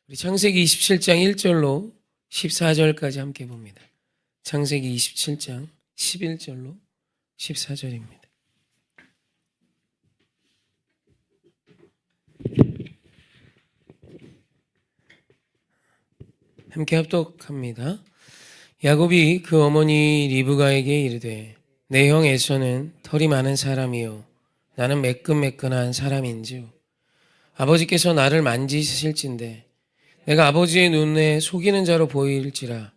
우리 창세기 27장 1절로 14절까지 함께 봅니다. 창세기 27장 11절로 14절입니다. 함께 합독합니다. 야곱이 그 어머니 리브가에게 이르되 내 형 에서는 털이 많은 사람이요 나는 매끈매끈한 사람인지요 아버지께서 나를 만지실진데 내가 아버지의 눈에 속이는 자로 보일지라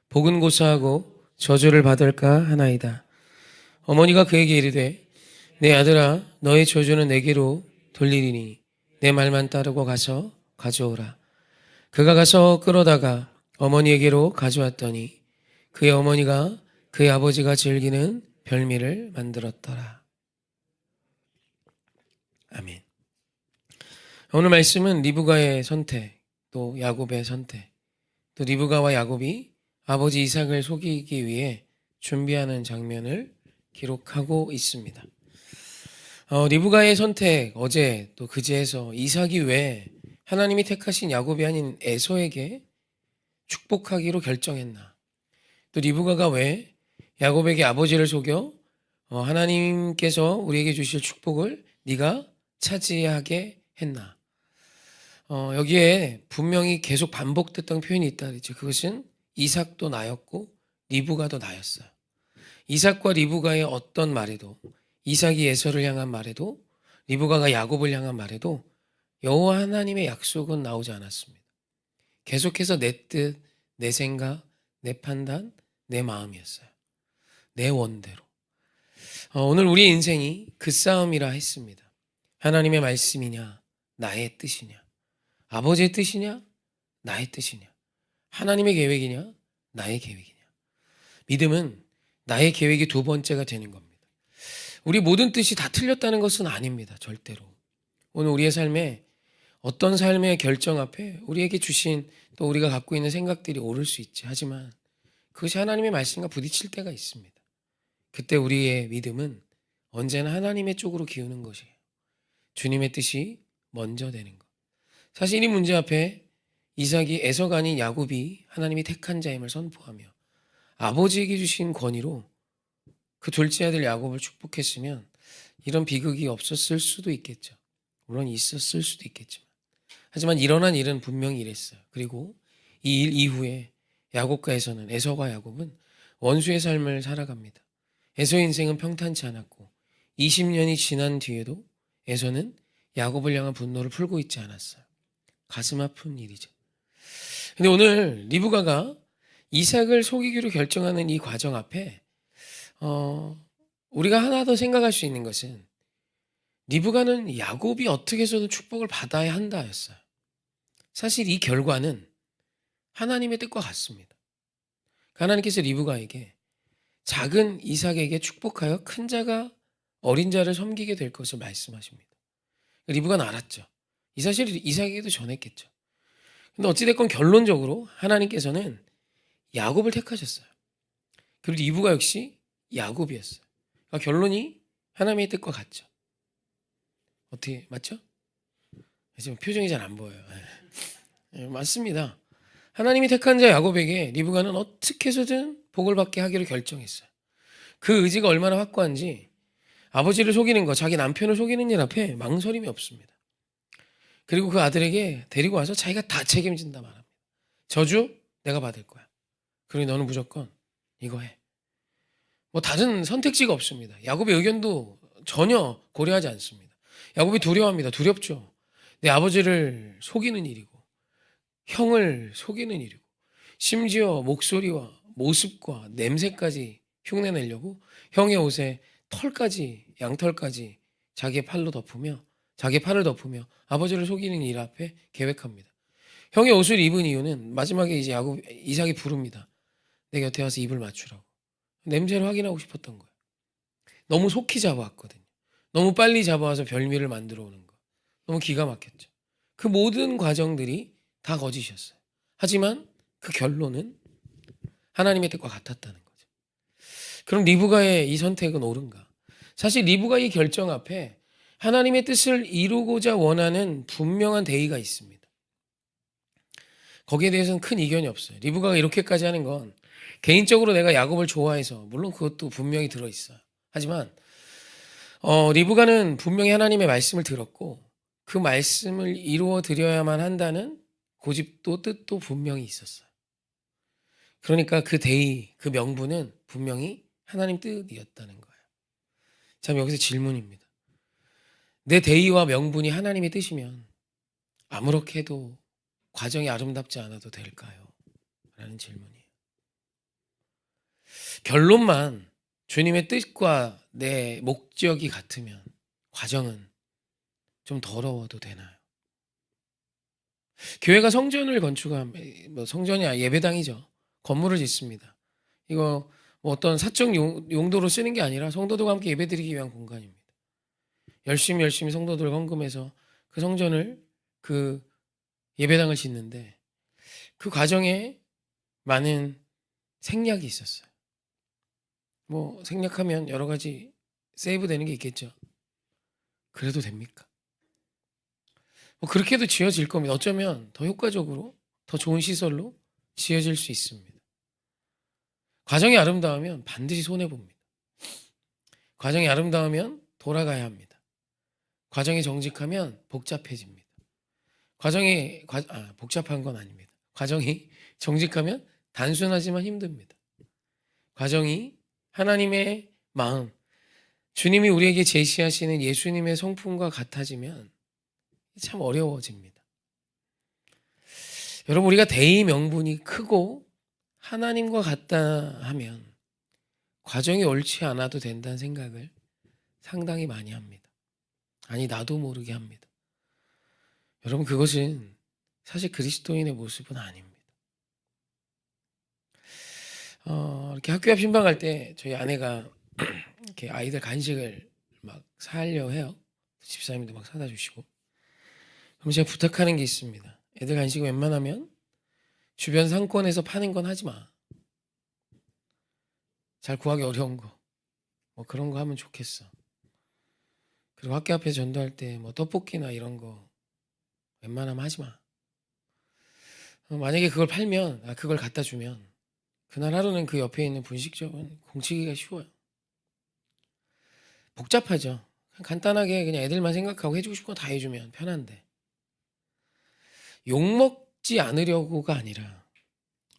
복은 고사하고 저주를 받을까 하나이다. 어머니가 그에게 이르되 내 아들아 너의 저주는 내게로 돌리리니 내 말만 따르고 가서 가져오라. 그가 가서 끌어다가 어머니에게로 가져왔더니 그의 어머니가 그의 아버지가 즐기는 별미를 만들었더라. 아멘. 오늘 말씀은 리브가의 선택, 또 야곱의 선택, 또 리브가와 야곱이 아버지 이삭을 속이기 위해 준비하는 장면을 기록하고 있습니다. 리브가의 선택, 어제 또 그제에서 이삭이 왜 하나님이 택하신 야곱이 아닌 에서에게 축복하기로 결정했나? 또 리브가가 왜 야곱에게 아버지를 속여 하나님께서 우리에게 주실 축복을 네가 차지하게 했나? 여기에 분명히 계속 반복됐던 표현이 있다 그랬죠. 그것은 이삭도 나였고 리브가도 나였어요. 이삭과 리브가의 어떤 말에도, 이삭이 에서를 향한 말에도, 리브가가 야곱을 향한 말에도 여호와 하나님의 약속은 나오지 않았습니다. 계속해서 내 뜻, 내 생각, 내 판단, 내 마음이었어요. 내 원대로. 오늘 우리 인생이 그 싸움이라 했습니다. 하나님의 말씀이냐, 나의 뜻이냐, 아버지의 뜻이냐, 나의 뜻이냐, 하나님의 계획이냐, 나의 계획이냐. 믿음은 나의 계획이 두 번째가 되는 겁니다. 우리 모든 뜻이 다 틀렸다는 것은 아닙니다. 절대로. 오늘 우리의 삶에 어떤 삶의 결정 앞에 우리에게 주신 또 우리가 갖고 있는 생각들이 옳을 수 있지. 하지만 그것이 하나님의 말씀과 부딪힐 때가 있습니다. 그때 우리의 믿음은 언제나 하나님의 쪽으로 기우는 것이에요. 주님의 뜻이 먼저 되는 것. 사실 이 문제 앞에 이삭이 에서가 아닌 야곱이 하나님이 택한 자임을 선포하며 아버지에게 주신 권위로 그 둘째 아들 야곱을 축복했으면 이런 비극이 없었을 수도 있겠죠. 물론 있었을 수도 있겠지만. 하지만 일어난 일은 분명히 이랬어요. 그리고 이 일 이후에 야곱과 에서는, 에서와 야곱은 원수의 삶을 살아갑니다. 에서의 인생은 평탄치 않았고 20년이 지난 뒤에도 에서는 야곱을 향한 분노를 풀고 있지 않았어요. 가슴 아픈 일이죠. 근데 오늘 리브가가 이삭을 속이기로 결정하는 이 과정 앞에 우리가 하나 더 생각할 수 있는 것은 리브가는 야곱이 어떻게 해서든 축복을 받아야 한다였어요. 사실 이 결과는 하나님의 뜻과 같습니다. 하나님께서 리브가에게 작은 이삭에게 축복하여 큰 자가 어린 자를 섬기게 될 것을 말씀하십니다. 리브가는 알았죠. 이 사실을 이삭에게도 전했겠죠. 근데 어찌됐건 결론적으로 하나님께서는 야곱을 택하셨어요. 그리고 리브가 역시 야곱이었어요. 그러니까 결론이 하나님의 뜻과 같죠. 어떻게 맞죠? 지금 표정이 잘 안 보여요. 네, 맞습니다. 하나님이 택한 자 야곱에게 리브가는 어떻게 해서든 복을 받게 하기로 결정했어요. 그 의지가 얼마나 확고한지 아버지를 속이는 것, 자기 남편을 속이는 일 앞에 망설임이 없습니다. 그리고 그 아들에게 데리고 와서 자기가 다 책임진다 말합니다. 저주 내가 받을 거야. 그러니 너는 무조건 이거 해. 뭐 다른 선택지가 없습니다. 야곱의 의견도 전혀 고려하지 않습니다. 야곱이 두려워합니다. 두렵죠. 내 아버지를 속이는 일이고 형을 속이는 일이고 심지어 목소리와 모습과 냄새까지 흉내내려고 형의 옷에 털까지, 양털까지 자기의 팔로 덮으며, 자기의 팔을 덮으며 아버지를 속이는 일 앞에 계획합니다. 형의 옷을 입은 이유는 마지막에 이제 이삭이 부릅니다. 내 곁에 와서 입을 맞추라고. 냄새를 확인하고 싶었던 거예요. 너무 속히 잡아왔거든요. 너무 빨리 잡아와서 별미를 만들어 오는 거. 너무 기가 막혔죠. 그 모든 과정들이 다 거짓이었어요. 하지만 그 결론은 하나님의 뜻과 같았다는 거죠. 그럼 리브가의 이 선택은 옳은가? 사실 리브가 이 결정 앞에 하나님의 뜻을 이루고자 원하는 분명한 대의가 있습니다. 거기에 대해서는 큰 이견이 없어요. 리브가가 이렇게까지 하는 건 개인적으로 내가 야곱을 좋아해서, 물론 그것도 분명히 들어있어요. 하지만 리브가는 분명히 하나님의 말씀을 들었고 그 말씀을 이루어 드려야만 한다는 고집도 뜻도 분명히 있었어요. 그러니까 그 대의, 그 명분은 분명히 하나님 뜻이었다는 거예요. 참 여기서 질문입니다. 내 대의와 명분이 하나님의 뜻이면 아무렇게 해도 과정이 아름답지 않아도 될까요? 라는 질문이에요. 결론만 주님의 뜻과 내 목적이 같으면 과정은 좀 더러워도 되나요? 교회가 성전을 건축하면, 성전이 예배당이죠. 건물을 짓습니다. 이거 뭐 어떤 사적 용도로 쓰는 게 아니라 성도들과 함께 예배드리기 위한 공간입니다. 열심히 성도들 헌금해서 그 성전을, 그 예배당을 짓는데 그 과정에 많은 생략이 있었어요. 뭐 생략하면 여러 가지 세이브 되는 게 있겠죠. 그래도 됩니까? 뭐 그렇게도 지어질 겁니다. 어쩌면 더 효과적으로, 더 좋은 시설로 지어질 수 있습니다. 과정이 아름다우면 반드시 손해봅니다. 과정이 아름다우면 돌아가야 합니다. 과정이 정직하면 복잡해집니다. 복잡한 건 아닙니다. 과정이 정직하면 단순하지만 힘듭니다. 과정이 하나님의 마음, 주님이 우리에게 제시하시는 예수님의 성품과 같아지면 참 어려워집니다. 여러분, 우리가 대의 명분이 크고 하나님과 같다 하면 과정이 옳지 않아도 된다는 생각을 상당히 많이 합니다. 아니, 나도 모르게 합니다. 여러분, 그것은 사실 그리스도인의 모습은 아닙니다. 이렇게 학교 앞 신방할 때 저희 아내가 이렇게 아이들 간식을 막 사려고 해요. 집사님도 막 사다 주시고. 그럼 제가 부탁하는 게 있습니다. 애들 간식 웬만하면 주변 상권에서 파는 건 하지 마. 잘 구하기 어려운 거. 뭐 그런 거 하면 좋겠어. 그리고 학교 앞에 전도할 때 뭐 떡볶이나 이런 거 웬만하면 하지 마. 만약에 그걸 팔면, 그걸 갖다 주면 그날 하루는 그 옆에 있는 분식점은 공치기가 쉬워요. 복잡하죠. 간단하게 그냥 애들만 생각하고 해주고 싶은 거 다 해주면 편한데, 욕먹지 않으려고가 아니라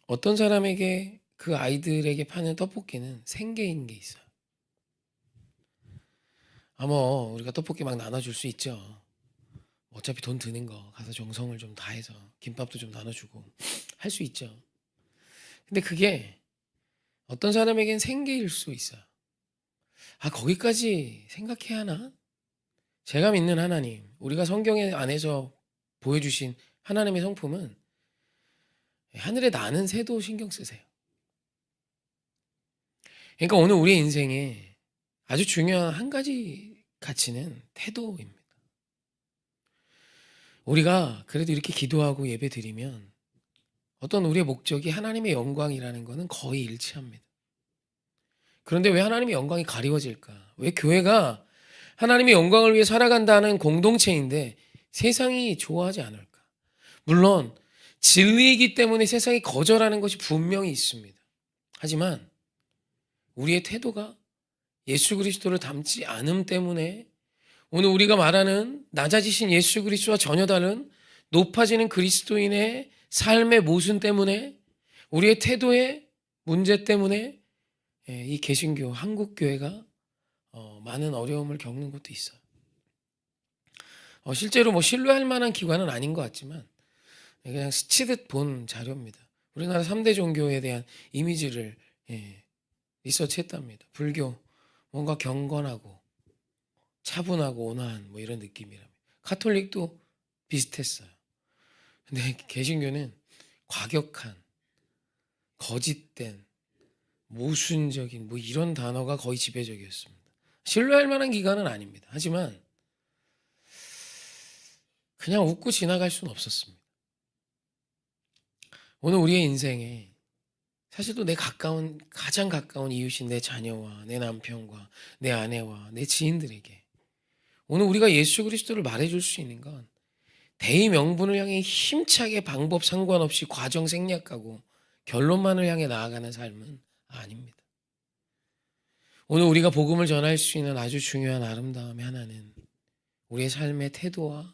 어떤 사람에게 그 아이들에게 파는 떡볶이는 생계인 게 있어요. 뭐 우리가 떡볶이 막 나눠줄 수 있죠. 어차피 돈 드는 거 가서 정성을 좀 다해서 김밥도 좀 나눠주고 할 수 있죠. 근데 그게 어떤 사람에겐 생계일 수 있어요. 거기까지 생각해야 하나? 제가 믿는 하나님, 우리가 성경 안에서 보여주신 하나님의 성품은 하늘에 나는 새도 신경 쓰세요. 그러니까 오늘 우리의 인생에 아주 중요한 한 가지 가치는 태도입니다. 우리가 그래도 이렇게 기도하고 예배 드리면 어떤 우리의 목적이 하나님의 영광이라는 것은 거의 일치합니다. 그런데 왜 하나님의 영광이 가리워질까? 왜 교회가 하나님의 영광을 위해 살아간다는 공동체인데 세상이 좋아하지 않을까? 물론 진리이기 때문에 세상이 거절하는 것이 분명히 있습니다. 하지만 우리의 태도가 예수 그리스도를 닮지 않음 때문에 오늘 우리가 말하는 낮아지신 예수 그리스도와 전혀 다른 높아지는 그리스도인의 삶의 모순 때문에, 우리의 태도의 문제 때문에 이 개신교, 한국교회가 많은 어려움을 겪는 것도 있어요. 실제로 뭐 신뢰할 만한 기관은 아닌 것 같지만 그냥 스치듯 본 자료입니다. 우리나라 3대 종교에 대한 이미지를 리서치했답니다. 불교, 뭔가 경건하고 차분하고 온화한 뭐 이런 느낌이랍니다. 카톨릭도 비슷했어요. 근데 개신교는 과격한, 거짓된, 모순적인 뭐 이런 단어가 거의 지배적이었습니다. 신뢰할 만한 기관은 아닙니다. 하지만 그냥 웃고 지나갈 수는 없었습니다. 오늘 우리의 인생에 사실 또 가장 가까운 이웃인 내 자녀와 내 남편과 내 아내와 내 지인들에게 오늘 우리가 예수 그리스도를 말해줄 수 있는 건 대의 명분을 향해 힘차게 방법 상관없이 과정 생략하고 결론만을 향해 나아가는 삶은 아닙니다. 오늘 우리가 복음을 전할 수 있는 아주 중요한 아름다움의 하나는 우리의 삶의 태도와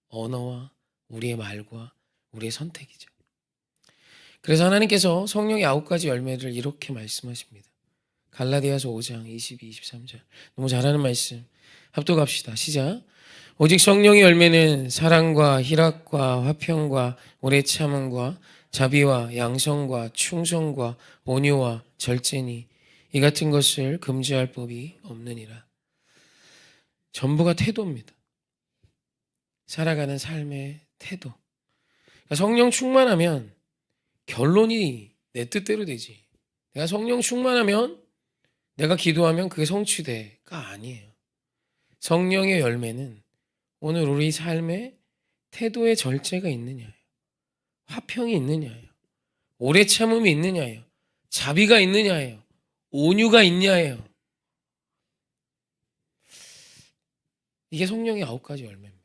언어와 우리의 말과 우리의 선택이죠. 그래서 하나님께서 성령의 9가지 열매를 이렇게 말씀하십니다. 갈라디아서 5장 22, 23절. 너무 잘하는 말씀. 합독합시다. 시작. 오직 성령의 열매는 사랑과 희락과 화평과 오래 참음과 자비와 양성과 충성과 온유와 절제니 이 같은 것을 금지할 법이 없느니라. 전부가 태도입니다. 살아가는 삶의 태도. 그러니까 성령 충만하면 결론이 내 뜻대로 되지. 내가 성령 충만하면 내가 기도하면 그게 성취돼가 아니에요. 성령의 열매는 오늘 우리 삶에 태도의 절제가 있느냐예요. 화평이 있느냐예요. 오래 참음이 있느냐예요. 자비가 있느냐예요. 온유가 있냐예요. 이게 성령의 9가지 열매입니다.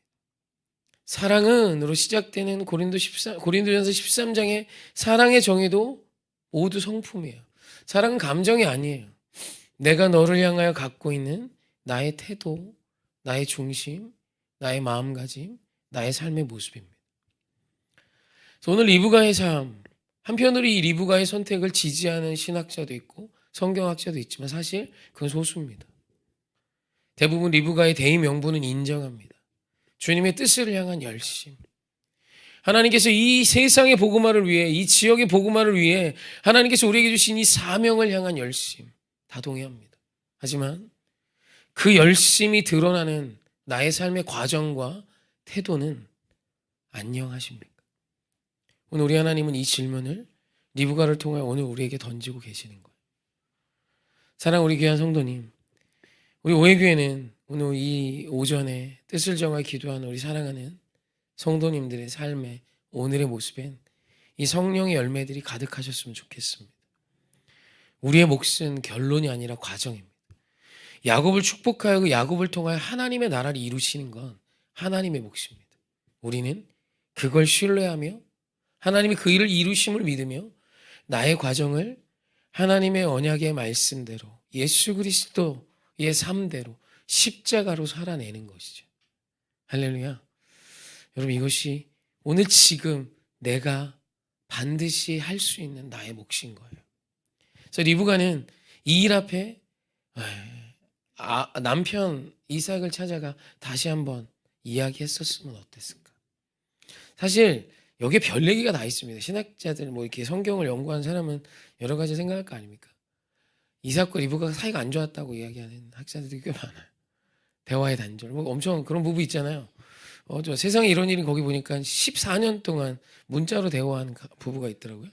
사랑은으로 시작되는 고린도전서 13장의 사랑의 정의도 모두 성품이에요. 사랑은 감정이 아니에요. 내가 너를 향하여 갖고 있는 나의 태도, 나의 중심, 나의 마음가짐, 나의 삶의 모습입니다. 그래서 오늘 리브가의 삶, 한편으로 이 리브가의 선택을 지지하는 신학자도 있고 성경학자도 있지만 사실 그건 소수입니다. 대부분 리브가의 대의 명분은 인정합니다. 주님의 뜻을 향한 열심. 하나님께서 이 세상의 복음화를 위해, 이 지역의 복음화를 위해 하나님께서 우리에게 주신 이 사명을 향한 열심 다 동의합니다. 하지만 그 열심이 드러나는 나의 삶의 과정과 태도는 안녕하십니까? 오늘 우리 하나님은 이 질문을 리브가를 통해 오늘 우리에게 던지고 계시는 거예요. 사랑 우리 귀한 성도님, 우리 오해교회는 오늘 이 오전에 뜻을 정하여 기도하는 우리 사랑하는 성도님들의 삶에 오늘의 모습엔 이 성령의 열매들이 가득하셨으면 좋겠습니다. 우리의 몫은 결론이 아니라 과정입니다. 야곱을 축복하여 그 야곱을 통하여 하나님의 나라를 이루시는 건 하나님의 몫입니다. 우리는 그걸 신뢰하며 하나님이 그 일을 이루심을 믿으며 나의 과정을 하나님의 언약의 말씀대로 예수 그리스도의 삶대로 십자가로 살아내는 것이죠. 할렐루야. 여러분, 이것이 오늘 지금 내가 반드시 할 수 있는 나의 몫인 거예요. 그래서 리브가는 이 일 앞에 남편 이삭을 찾아가 다시 한번 이야기했었으면 어땠을까? 사실 여기에 별 얘기가 다 있습니다. 신학자들 이렇게 성경을 연구한 사람은 여러 가지 생각할 거 아닙니까? 이삭과 리브가가 사이가 안 좋았다고 이야기하는 학자들이 꽤 많아요. 대화의 단절. 엄청 그런 부부 있잖아요. 세상에 이런 일이 거기 보니까 14년 동안 문자로 대화한 부부가 있더라고요.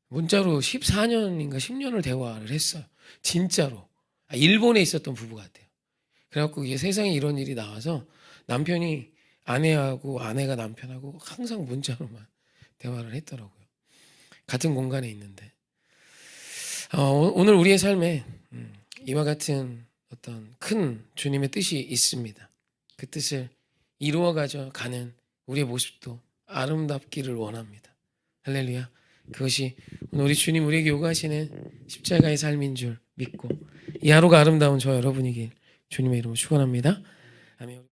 문자로 14년인가 10년을 대화를 했어요. 진짜로. 일본에 있었던 부부 같아요. 그래갖고 이게 세상에 이런 일이 나와서 남편이 아내하고 아내가 남편하고 항상 문자로만 대화를 했더라고요. 같은 공간에 있는데. 오늘 우리의 삶에 이와 같은 어떤 큰 주님의 뜻이 있습니다. 그 뜻을 이루어가져 가는 우리의 모습도 아름답기를 원합니다. 할렐루야. 그것이 오늘 우리 주님 우리에게 요구하시는 십자가의 삶인 줄 믿고 이 하루가 아름다운 저 여러분이길 주님의 이름으로 축원합니다. 아멘.